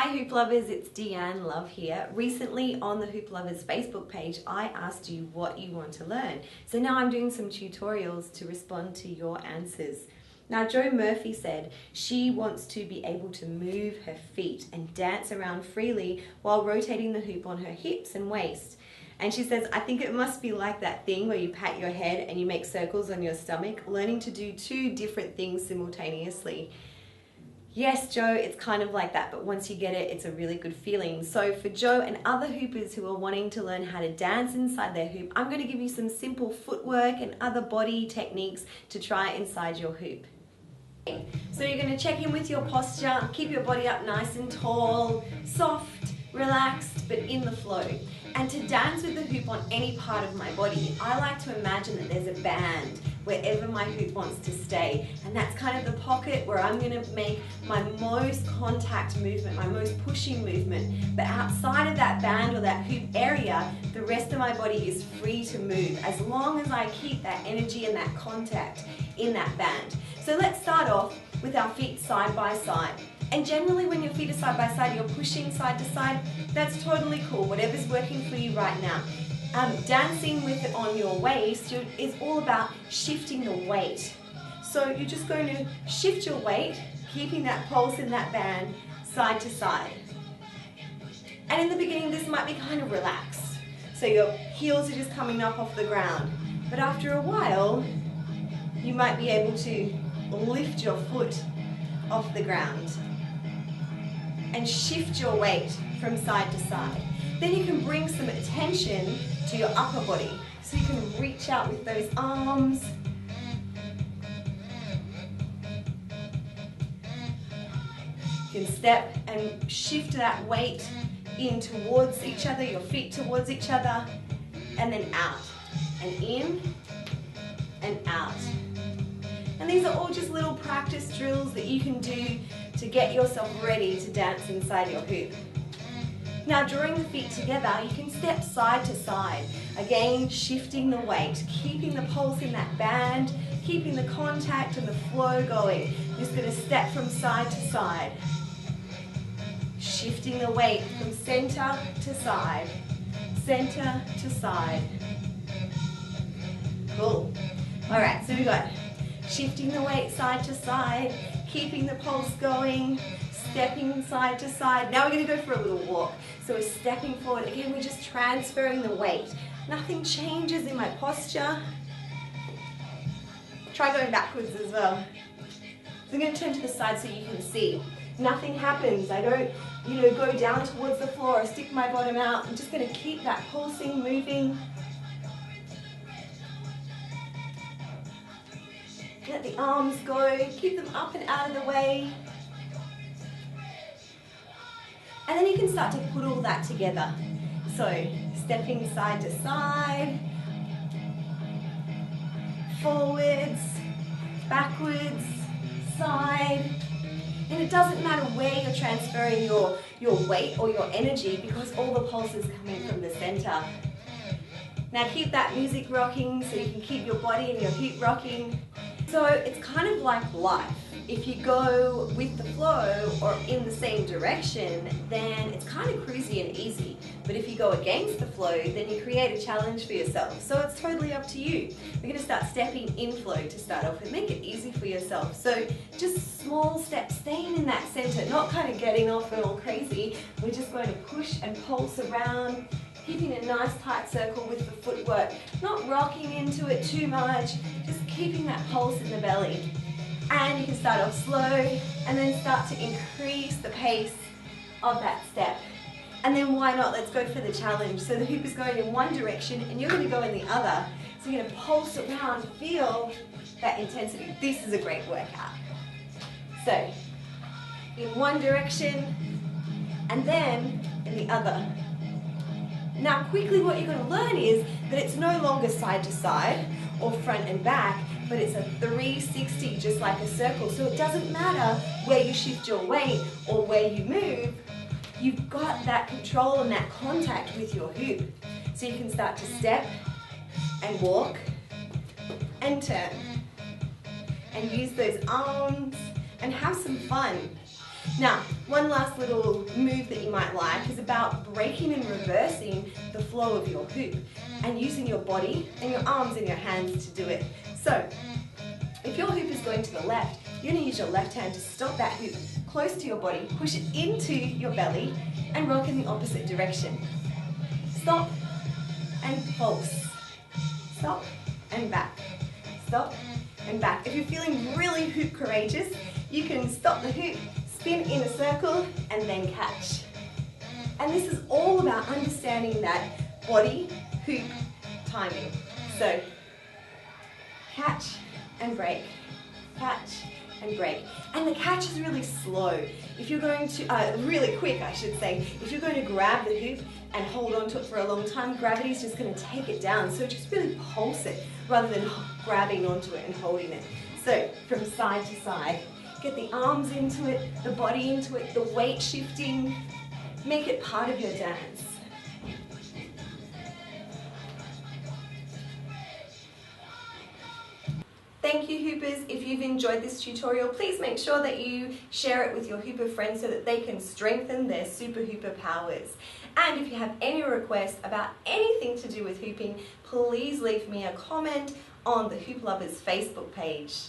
Hi Hoop Lovers, it's Deanne Love here. Recently on the Hoop Lovers Facebook page, I asked you what you want to learn. So now I'm doing some tutorials to respond to your answers. Now Jo Murphy said she wants to be able to move her feet and dance around freely while rotating the hoop on her hips and waist. And she says, I think it must be like that thing where you pat your head and you make circles on your stomach, learning to do two different things simultaneously. Yes, Jo, it's kind of like that, but once you get it, it's a really good feeling. So for Jo and other hoopers who are wanting to learn how to dance inside their hoop, I'm going to give you some simple footwork and other body techniques to try inside your hoop. So you're going to check in with your posture, keep your body up nice and tall, soft, relaxed, but in the flow. And to dance with the hoop on any part of my body, I like to imagine that there's a band wherever my hoop wants to stay. And that's kind of the pocket where I'm going to make my most contact movement, my most pushing movement. But outside of that band or that hoop area, the rest of my body is free to move as long as I keep that energy and that contact in that band. So let's start off with our feet side by side. And generally when your feet are side by side, you're pushing side to side. That's totally cool, whatever's working for you right now. Dancing with it on your waist is all about shifting the weight. So you're just going to shift your weight, keeping that pulse in that band side to side. And in the beginning, this might be kind of relaxed. So your heels are just coming up off the ground. But after a while, you might be able to lift your foot off the ground and shift your weight from side to side. Then you can bring some attention to your upper body. So you can reach out with those arms. You can step and shift that weight in towards each other, your feet towards each other, and then out, and in, and out. And these are all just little practice drills that you can do to get yourself ready to dance inside your hoop. Now drawing the feet together, you can step side to side. Again, shifting the weight, keeping the pulse in that band, keeping the contact and the flow going. You're just going to step from side to side. Shifting the weight from center to side, center to side. Cool. All right, so we got shifting the weight side to side, keeping the pulse going, stepping side to side. Now we're going to go for a little walk. So we're stepping forward. Again, we're just transferring the weight. Nothing changes in my posture. Try going backwards as well. So I'm going to turn to the side so you can see. Nothing happens. I don't, go down towards the floor or stick my bottom out. I'm just going to keep that pulsing, moving. Let the arms go, keep them up and out of the way. And then you can start to put all that together. So, stepping side to side, forwards, backwards, side. And it doesn't matter where you're transferring your weight or your energy because all the pulse is coming from the center. Now keep that music rocking so you can keep your body and your hoop rocking. So it's kind of like life. If you go with the flow or in the same direction, then it's kind of cruisy and easy. But if you go against the flow, then you create a challenge for yourself. So it's totally up to you. We're going to start stepping in flow to start off with. Make it easy for yourself. So just small steps, staying in that center, not kind of getting off and all crazy. We're just going to push and pulse around, keeping a nice tight circle with the footwork, not rocking into it too much, just keeping that pulse in the belly. And you can start off slow and then start to increase the pace of that step. And then why not? Let's go for the challenge. So the hoop is going in one direction and you're going to go in the other. So you're going to pulse around, feel that intensity. This is a great workout. So in one direction and then in the other. Now quickly what you're going to learn is that it's no longer side to side or front and back, but it's a 360 just like a circle. So it doesn't matter where you shift your weight or where you move, you've got that control and that contact with your hoop. So you can start to step and walk and turn and use those arms and have some fun. Now, one last little move that you might like is about breaking and reversing the flow of your hoop and using your body and your arms and your hands to do it. So, if your hoop is going to the left, you're going to use your left hand to stop that hoop close to your body, push it into your belly, and rock in the opposite direction. Stop and pulse. Stop and back. Stop and back. If you're feeling really hoop courageous, you can stop the hoop, spin in a circle, and then catch. And this is all about understanding that body, hoop, timing. So, catch and break, catch and break. And the catch is really slow. If you're going to, really quick I should say, if you're going to grab the hoop and hold on to it for a long time, gravity's just going to take it down. So just really pulse it rather than grabbing onto it and holding it. So from side to side, get the arms into it, the body into it, the weight shifting, make it part of your dance. Thank you, Hoopers. If you've enjoyed this tutorial, please make sure that you share it with your Hooper friends so that they can strengthen their Super Hooper powers. And if you have any requests about anything to do with hooping, please leave me a comment on the Hoop Lovers Facebook page.